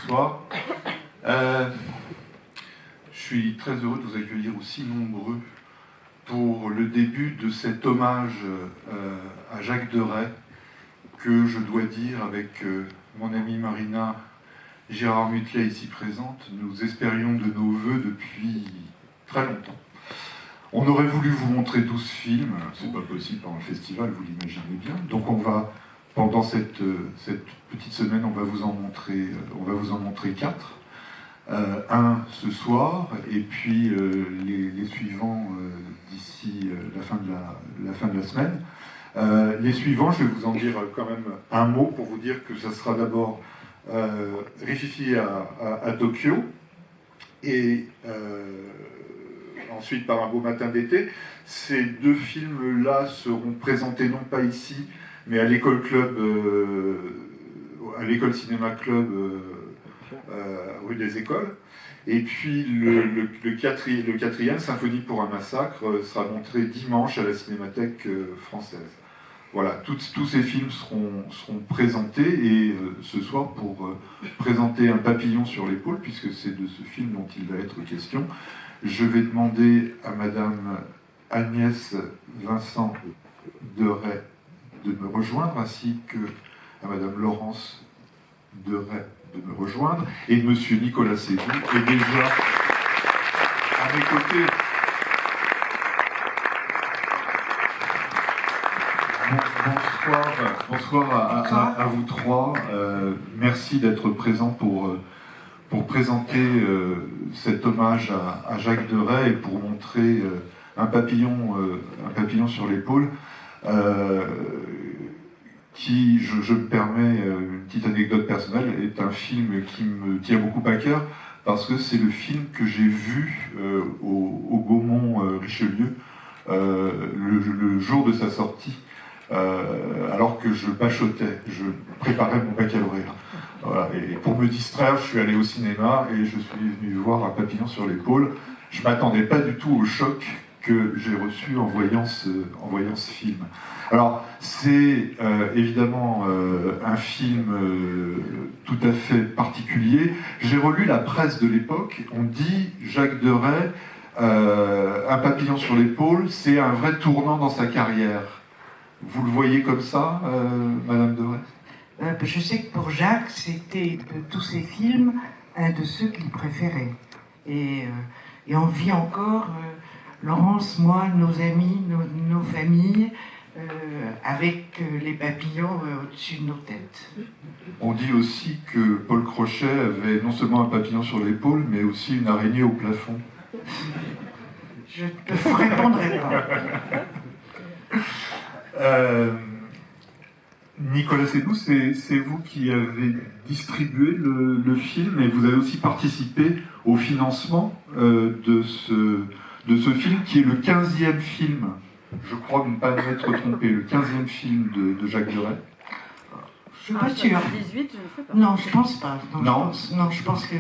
bonsoir. Je suis très heureux de vous accueillir aussi nombreux pour le début de cet hommage à Jacques Deray que je dois dire avec mon amie Marina Gérard Mutlet ici présente, nous espérions de nos voeux depuis très longtemps. On aurait voulu vous montrer 12 films, c'est pas possible pendant le festival, vous l'imaginez bien. Donc on va, pendant cette petite semaine, on va vous en montrer 4. Un ce soir, et puis les suivants d'ici la fin de la semaine. Les suivants, je vais vous en dire quand même un mot pour vous dire que ça sera d'abord Rififi à Tokyo, et ensuite Par un beau matin d'été. Ces deux films-là seront présentés non pas ici, mais à l'école Cinéma Club rue des Écoles. Et puis le quatrième, Symphonie pour un massacre, sera montré dimanche à la Cinémathèque française. Voilà, tous ces films seront présentés, et ce soir, pour présenter Un papillon sur l'épaule, puisque c'est de ce film dont il va être question, je vais demander à Madame Agnès Vincent Deray de me rejoindre, ainsi que à Madame Laurence Deray de me rejoindre, et Monsieur Nicolas Sébou est déjà à mes côtés. Bonsoir à vous trois. Merci d'être présents pour présenter cet hommage à Jacques Deray et pour montrer un papillon sur l'épaule. Qui, je me permets une petite anecdote personnelle, est un film qui me tient beaucoup à cœur, parce que c'est le film que j'ai vu au Gaumont Richelieu le jour de sa sortie, alors que je bachotais, je préparais mon baccalauréat. Voilà. Et pour me distraire, je suis allé au cinéma et je suis venu voir Un papillon sur l'épaule. Je ne m'attendais pas du tout au choc que j'ai reçu en voyant ce film. Alors, c'est évidemment un film tout à fait particulier. J'ai relu la presse de l'époque. On dit Jacques Deray, Un papillon sur l'épaule, c'est un vrai tournant dans sa carrière. Vous le voyez comme ça, Madame Deray ? Je sais que pour Jacques, c'était de tous ses films un de ceux qu'il préférait. Et on vit encore, Laurence, moi, nos amis, nos familles, avec les papillons au-dessus de nos têtes. On dit aussi que Paul Crochet avait non seulement un papillon sur l'épaule, mais aussi une araignée au plafond. Je ne te répondrai pas. Nicolas Sébou, c'est vous qui avez distribué le film, et vous avez aussi participé au financement de ce film, qui est le 15e film, je crois ne pas m'être trompé, le 15e film de Jacques Deray. Je ne suis pas sûre. 18, je ne sais pas. Non, je ne pense pas. Non. Je pense que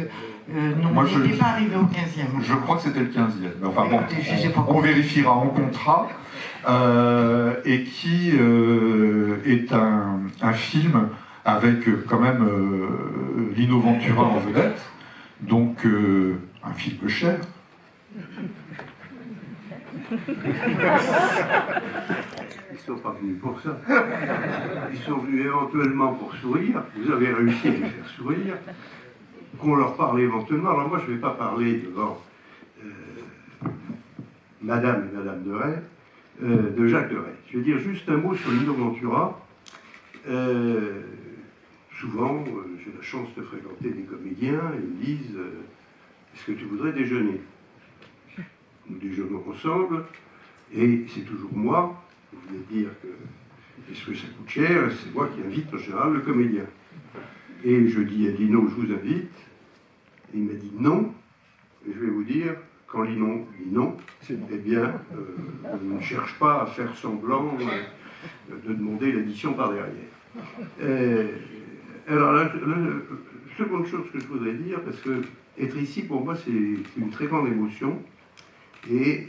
non, on n'était pas arrivé au 15e. Je crois que c'était le 15e. Mais enfin bon, écoutez, on vérifiera en contrat. Et qui est un film avec quand même Lino Ventura en vedette, donc un film cher. Ils ne sont pas venus pour ça. Ils sont venus éventuellement pour sourire. Vous avez réussi à les faire sourire. Qu'on leur parle éventuellement. Alors moi, je ne vais pas parler devant Madame et Madame Deray, de Jacques Deray. Je vais dire juste un mot sur Lino Ventura. Souvent, j'ai la chance de fréquenter des comédiens, et ils me disent est-ce que tu voudrais déjeuner? Nous déjeunons ensemble, et c'est toujours moi. Vous venez dire que est-ce que ça coûte cher? C'est moi qui invite en général le comédien. Et je dis à Lino, je vous invite. Et il m'a dit non. Et je vais vous dire, quand Lino dit non, eh bien, on ne cherche pas à faire semblant de demander l'addition par derrière. Alors, la seconde chose que je voudrais dire, parce que être ici, pour moi, c'est une très grande émotion. Et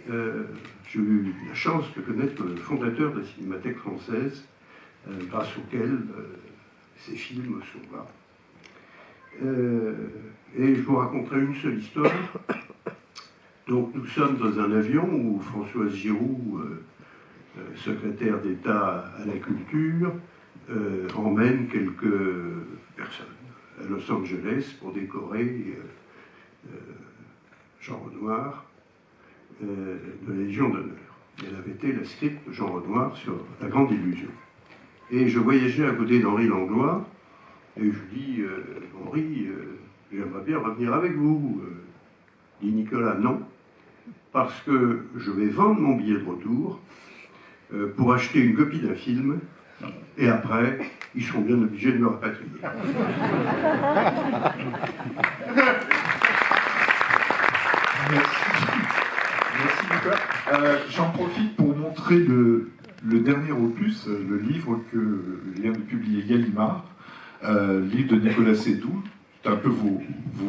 j'ai eu la chance de connaître le fondateur de la Cinémathèque française, grâce auquel ces films sont là. Et je vous raconterai une seule histoire. Donc nous sommes dans un avion où Françoise Giroud, secrétaire d'État à la culture, emmène quelques personnes à Los Angeles pour décorer Jean Renoir de la Légion d'honneur. Elle avait été la script de Jean Renoir sur La Grande Illusion. Et je voyageais à côté d'Henri Langlois, et je dis Henri, j'aimerais bien revenir avec vous. Dit Nicolas, non, parce que je vais vendre mon billet de retour pour acheter une copie d'un film, et après, ils seront bien obligés de me rapatrier. Merci Nicolas. J'en profite pour montrer le dernier opus, le livre que vient de publier Gallimard, livre de Nicolas Seydoux. C'est un peu vos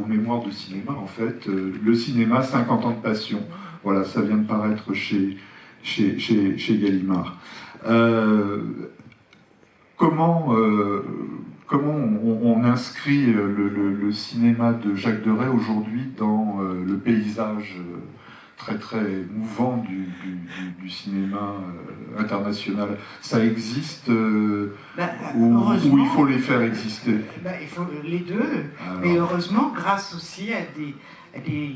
mémoires de cinéma en fait. Le cinéma, 50 ans de passion. Voilà, ça vient de paraître chez Gallimard. Comment on inscrit le cinéma de Jacques Deray aujourd'hui dans le paysage très très mouvant du cinéma international? Ça existe ou il faut les faire exister? Il faut les deux. Alors. Et heureusement, grâce aussi à des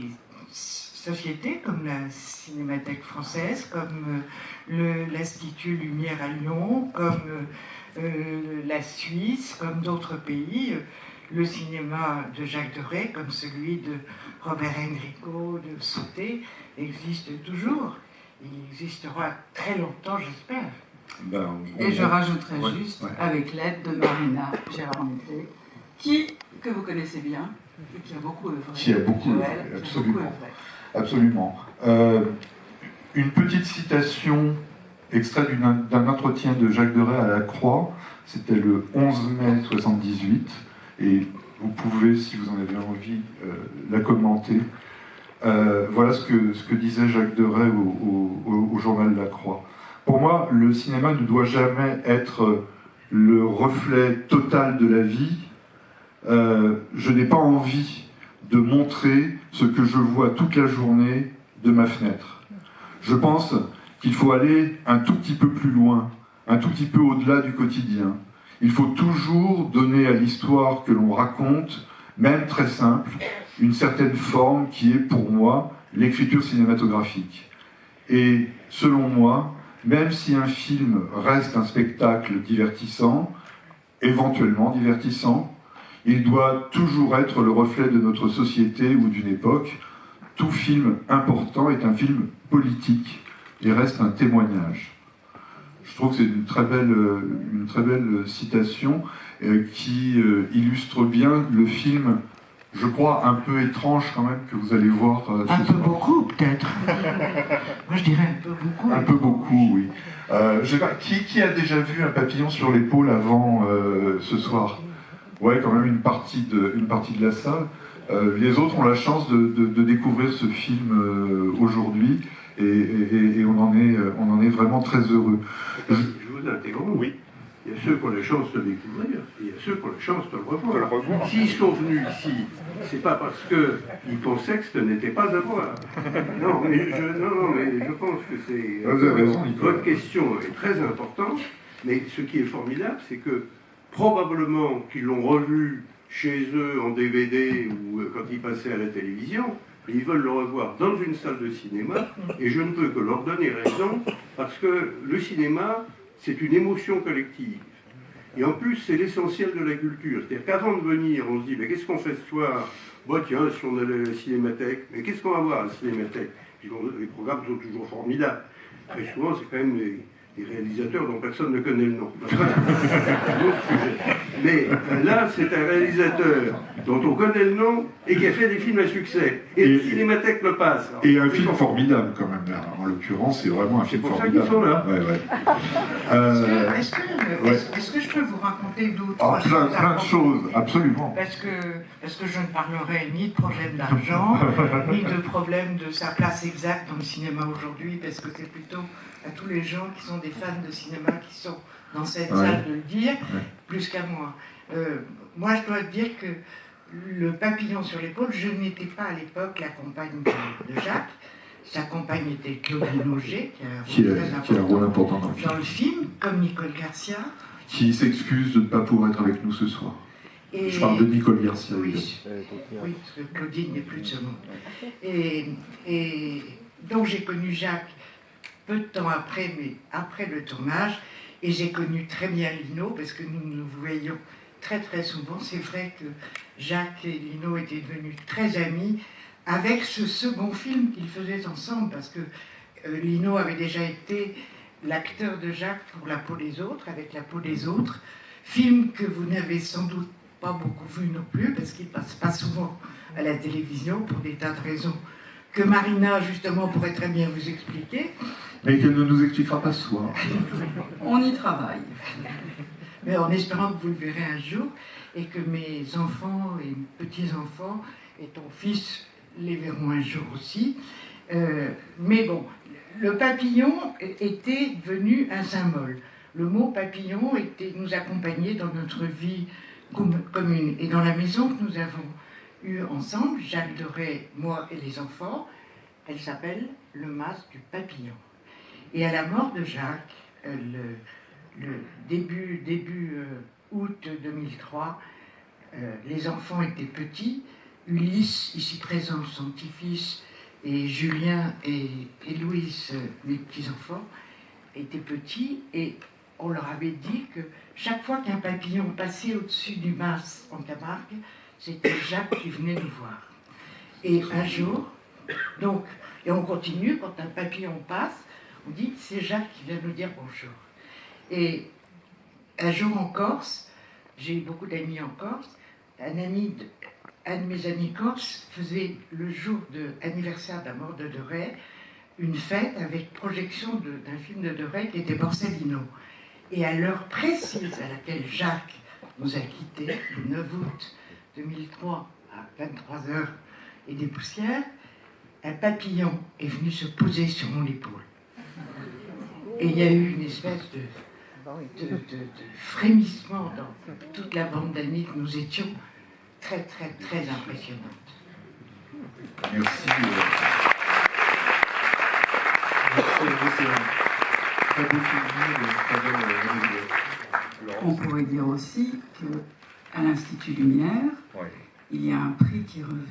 sociétés comme la Cinémathèque française, comme l'Institut Lumière à Lyon, comme la Suisse, comme d'autres pays, le cinéma de Jacques Deray, comme celui de Robert Enrico, de Sauté, existe toujours. Il existera très longtemps, j'espère. Et je rajouterai juste, avec l'aide de Marina Gérard-Mété, que vous connaissez bien, et qui a beaucoup œuvré. Qui a beaucoup œuvré, absolument. Absolument. Une petite citation, extrait d'un entretien de Jacques Deray à la Croix, c'était le 11 mai 78, et vous pouvez, si vous en avez envie, la commenter. Voilà ce que disait Jacques Deray au journal La Croix. Pour moi, le cinéma ne doit jamais être le reflet total de la vie. Je n'ai pas envie de montrer ce que je vois toute la journée de ma fenêtre. Je pense qu'il faut aller un tout petit peu plus loin, un tout petit peu au-delà du quotidien. Il faut toujours donner à l'histoire que l'on raconte, même très simple, une certaine forme qui est pour moi l'écriture cinématographique. Et selon moi, même si un film reste un spectacle divertissant, éventuellement divertissant, il doit toujours être le reflet de notre société ou d'une époque. Tout film important est un film politique et reste un témoignage. Je trouve que c'est une très belle citation qui illustre bien le film, je crois, un peu étrange quand même, que vous allez voir. Un peu beaucoup, peut-être. Moi, je dirais un peu beaucoup. Un peu beaucoup, oui. Je sais pas, qui a déjà vu Un papillon sur l'épaule avant ce soir? Ouais, quand même une partie de la salle. Les autres ont la chance de découvrir ce film aujourd'hui et on en est vraiment très heureux. Je vous interromps. Oui. Il y a ceux qui ont la chance de découvrir, et il y a ceux qui ont la chance de le revoir. S'ils sont venus ici, c'est pas parce qu'ils pensaient que ce n'était pas à voir. Non, mais je pense que c'est... Votre question est très importante, mais ce qui est formidable, c'est que probablement qu'ils l'ont revu chez eux en DVD ou quand ils passaient à la télévision, mais ils veulent le revoir dans une salle de cinéma, et je ne peux que leur donner raison, parce que le cinéma, c'est une émotion collective. Et en plus, c'est l'essentiel de la culture. C'est-à-dire qu'avant de venir, on se dit, mais qu'est-ce qu'on fait ce soir? Bon, tiens, si on allait à la cinémathèque, mais qu'est-ce qu'on va voir à la cinémathèque? Les programmes sont toujours formidables. Très souvent, c'est quand même des réalisateurs dont personne ne connaît le nom. Mais là, c'est un réalisateur dont on connaît le nom et qui a fait des films à succès. Et la Cinémathèque le passe. Et un film formidable, quand même. En l'occurrence, c'est vraiment un film formidable. C'est pour ça qu'ils sont là. Ouais. Est-ce que je peux vous raconter d'autres choses? Plein de choses, absolument. Parce que je ne parlerai ni de problème d'argent, ni de problème de sa place exacte dans le cinéma aujourd'hui, parce que c'est plutôt à tous les gens qui sont des fans de cinéma qui sont dans cette salle de le dire, plus qu'à moi. Moi, je dois dire que le papillon sur l'épaule, je n'étais pas à l'époque la compagne de Jacques. Sa compagne était Claudine Auger, qui a un rôle important dans le film, comme Nicole Garcia. Qui s'excuse de ne pas pouvoir être avec nous ce soir. Et je parle de Nicole Garcia. Oui, parce que Claudine n'est plus de ce monde. Et donc j'ai connu Jacques peu de temps après, mais après le tournage, et j'ai connu très bien Lino, parce que nous nous voyions très très souvent. C'est vrai que Jacques et Lino étaient devenus très amis avec ce second film qu'ils faisaient ensemble, parce que Lino avait déjà été l'acteur de Jacques pour La peau des autres, avec La peau des autres, film que vous n'avez sans doute pas beaucoup vu non plus, parce qu'il ne passe pas souvent à la télévision pour des tas de raisons que Marina, justement, pourrait très bien vous expliquer. Mais qu'elle ne nous expliquera pas ce soir. On y travaille. Mais en espérant que vous le verrez un jour, et que mes enfants et petits-enfants et ton fils les verront un jour aussi. Mais bon, le papillon était devenu un symbole. Le mot papillon nous accompagnait dans notre vie commune. Et dans la maison que nous avons eue ensemble, Jacques Deray, moi et les enfants, elle s'appelle Le Masque du Papillon. Et à la mort de Jacques, le début août 2003, les enfants étaient petits. Ulysse, ici présent, son petit-fils, et Julien et Louise, mes petits-enfants, étaient petits, et on leur avait dit que chaque fois qu'un papillon passait au-dessus du mas en Camargue, c'était Jacques qui venait nous voir. Et un jour, donc, et on continue, quand un papillon passe, on dit c'est Jacques qui vient nous dire bonjour. Et un jour en Corse, j'ai eu beaucoup d'amis en Corse, un de mes amis corses faisait le jour de l'anniversaire de la mort de Deray une fête avec projection d'un film de Deray qui était Borsellino. Et à l'heure précise à laquelle Jacques nous a quittés, le 9 août 2003 à 23h et des poussières, un papillon est venu se poser sur mon épaule. Et il y a eu une espèce de frémissement dans toute la bande d'amis que nous étions, très très très impressionnante. Merci. On pourrait dire aussi qu'à l'Institut Lumière, il y a un prix qui est remis.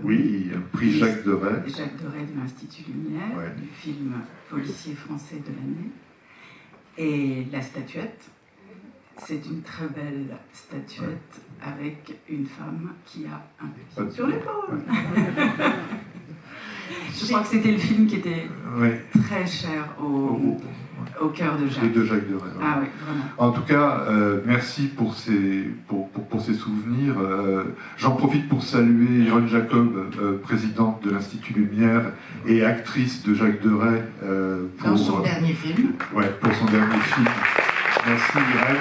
Oui, un prix Jacques Deray. Jacques Deray de l'Institut Lumière, du film policier français de l'année. Et la statuette, c'est une très belle statuette avec une femme qui a un petit sur l'épaule. Je crois que c'était le film qui était très cher au cœur de Jacques. De Jacques Deray. Ah oui, vraiment. En tout cas, merci pour ces souvenirs. J'en profite pour saluer Yvonne Jacob, présidente de l'Institut Lumière et actrice de Jacques Deray. Dans son dernier film. Ouais, pour son dernier film. Merci Irène.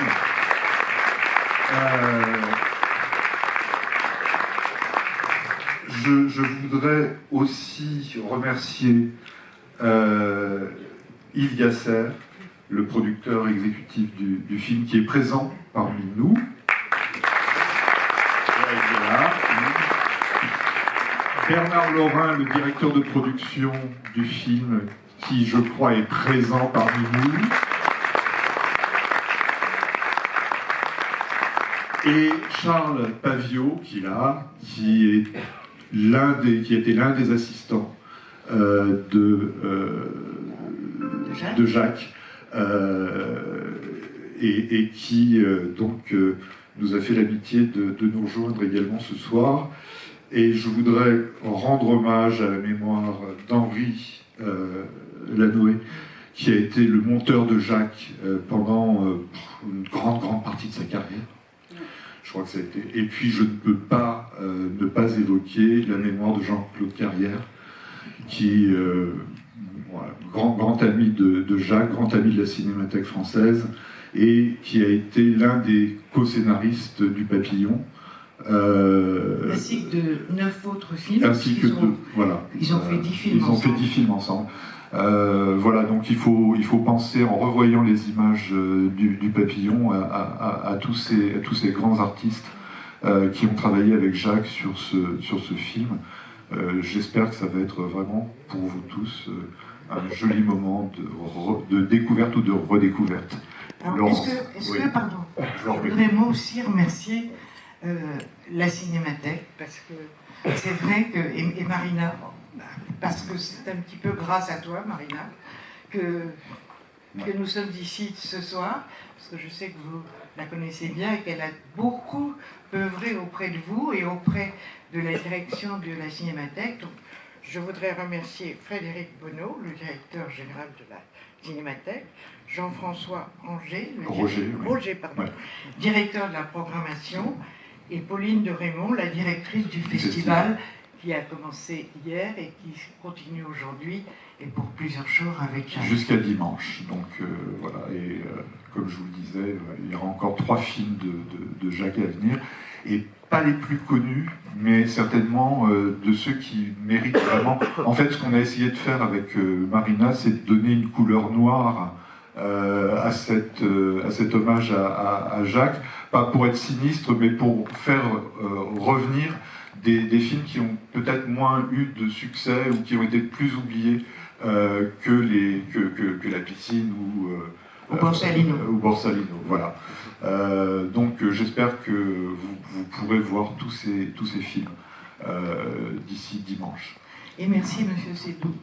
Je voudrais aussi remercier Yves Gasser, le producteur exécutif du film, qui est présent parmi nous. Voilà. Bernard Laurin, le directeur de production du film, qui, je crois, est présent parmi nous. Et Charles Pavio, qui était l'un des assistants de Jacques, et qui donc nous a fait l'amitié de nous rejoindre également ce soir. Et je voudrais rendre hommage à la mémoire d'Henri Lanoé, qui a été le monteur de Jacques pendant une grande partie de sa carrière. Je crois que ça a été. Et puis je ne peux pas ne pas évoquer la mémoire de Jean-Claude Carrière, qui grand ami de Jacques, grand ami de la Cinémathèque française, et qui a été l'un des co-scénaristes du Papillon. Ainsi que de 9 autres films. Ainsi que ils ont fait 10 films ensemble. Ils ont fait 10 films ensemble. Voilà, donc il faut penser, en revoyant les images du Papillon, à tous ces grands artistes qui ont travaillé avec Jacques sur ce film. J'espère que ça va être vraiment, pour vous tous, un joli moment de découverte ou de redécouverte. Alors, pardon, je voudrais moi aussi remercier la Cinémathèque, parce que c'est vrai que, et Marina, parce que c'est un petit peu grâce à toi, Marina, que nous sommes ici ce soir, parce que je sais que vous la connaissez bien et qu'elle a beaucoup œuvré auprès de vous et auprès de la direction de la Cinémathèque. Donc, je voudrais remercier Frédéric Bonneau, le directeur général de la Cinémathèque, Jean-François Roger, directeur de la programmation, et Pauline de Raymond, la directrice du festival, qui a commencé hier et qui continue aujourd'hui, et pour plusieurs jours avec Jacques. Jusqu'à dimanche. Donc voilà, et comme je vous le disais, il y aura encore 3 films de Jacques à venir, et pas les plus connus, mais certainement de ceux qui méritent vraiment. En fait, ce qu'on a essayé de faire avec Marina, c'est de donner une couleur noire à cet hommage à Jacques, pas pour être sinistre, mais pour faire revenir des films qui ont peut-être moins eu de succès ou qui ont été plus oubliés que La Piscine ou Borsalino. Voilà. Donc j'espère que vous pourrez voir tous ces films d'ici dimanche. Et merci Monsieur Sédou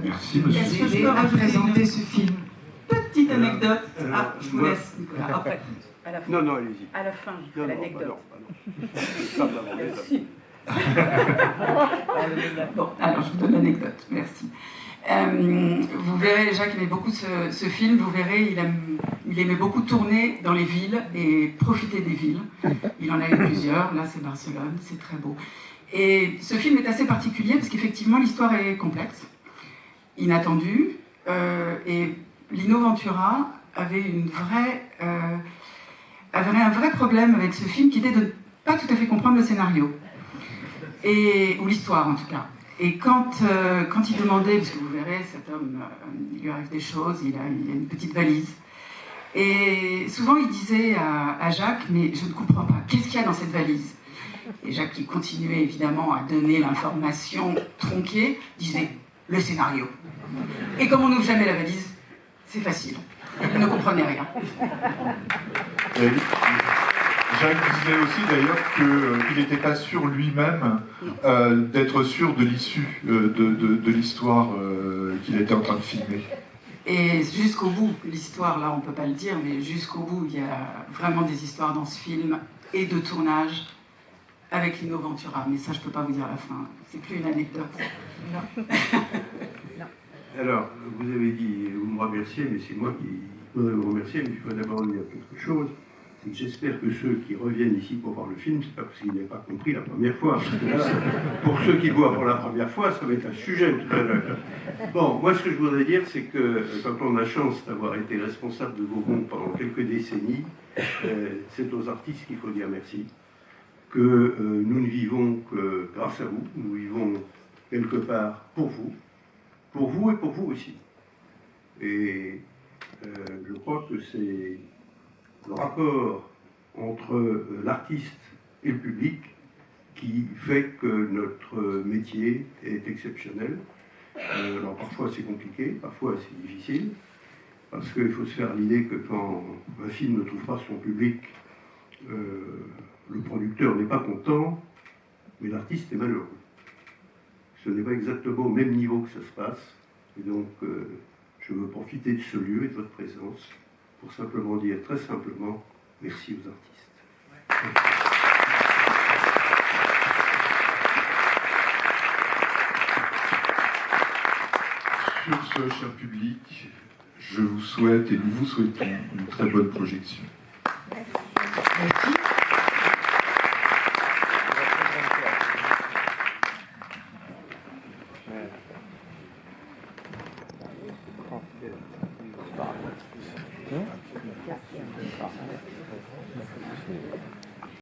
Merci Monsieur Est-ce que je de peux présenter ce film. Petite anecdote. Je vous laisse, Nicolas. Après. À la fin. Non, allez-y. À la fin, je fais l'anecdote. Bon, alors je vous donne l'anecdote, merci. Vous verrez, Jacques aimait beaucoup ce film, vous verrez, il aimait beaucoup tourner dans les villes et profiter des villes. Il en a eu plusieurs, là c'est Barcelone, c'est très beau. Et ce film est assez particulier parce qu'effectivement l'histoire est complexe, inattendue, et Lino Ventura avait un vrai problème avec ce film qui était de ne pas tout à fait comprendre le scénario, ou l'histoire en tout cas. Et quand il demandait, parce que vous verrez, cet homme, il lui arrive des choses, il a une petite valise. Et souvent il disait à Jacques, mais je ne comprends pas, qu'est-ce qu'il y a dans cette valise? Et Jacques, qui continuait évidemment à donner l'information tronquée, disait, le scénario. Et comme on n'ouvre jamais la valise, c'est facile. Il ne comprenait rien. Et Jacques disait aussi d'ailleurs qu'il n'était pas sûr lui-même d'être sûr de l'issue de l'histoire qu'il était en train de filmer. Et jusqu'au bout, l'histoire, là on ne peut pas le dire, mais jusqu'au bout, il y a vraiment des histoires dans ce film et de tournage avec Lino Ventura. Mais ça, je ne peux pas vous dire la fin. C'est plus une anecdote. Non. Alors, vous avez dit, vous me remerciez, mais c'est moi qui voudrais vous remercier, mais il faut d'abord dire quelque chose. C'est que j'espère que ceux qui reviennent ici pour voir le film, c'est pas parce qu'ils n'avaient pas compris la première fois. Parce que là, pour ceux qui le voient pour la première fois, ça va être un sujet tout à l'heure. Bon, moi ce que je voudrais dire, c'est que quand on a la chance d'avoir été responsable de Gaumont pendant quelques décennies, c'est aux artistes qu'il faut dire merci. Que nous ne vivons que grâce à vous, nous vivons quelque part pour vous et pour vous aussi. Et je crois que c'est le rapport entre l'artiste et le public qui fait que notre métier est exceptionnel. Alors parfois c'est compliqué, parfois c'est difficile, parce qu'il faut se faire l'idée que quand un film ne trouve pas son public, le producteur n'est pas content, mais l'artiste est malheureux. Ce n'est pas exactement au même niveau que ça se passe, et donc je veux profiter de ce lieu et de votre présence pour simplement dire très simplement merci aux artistes. Sur ce, cher public, je vous souhaite et nous vous souhaitons une très bonne projection. Merci.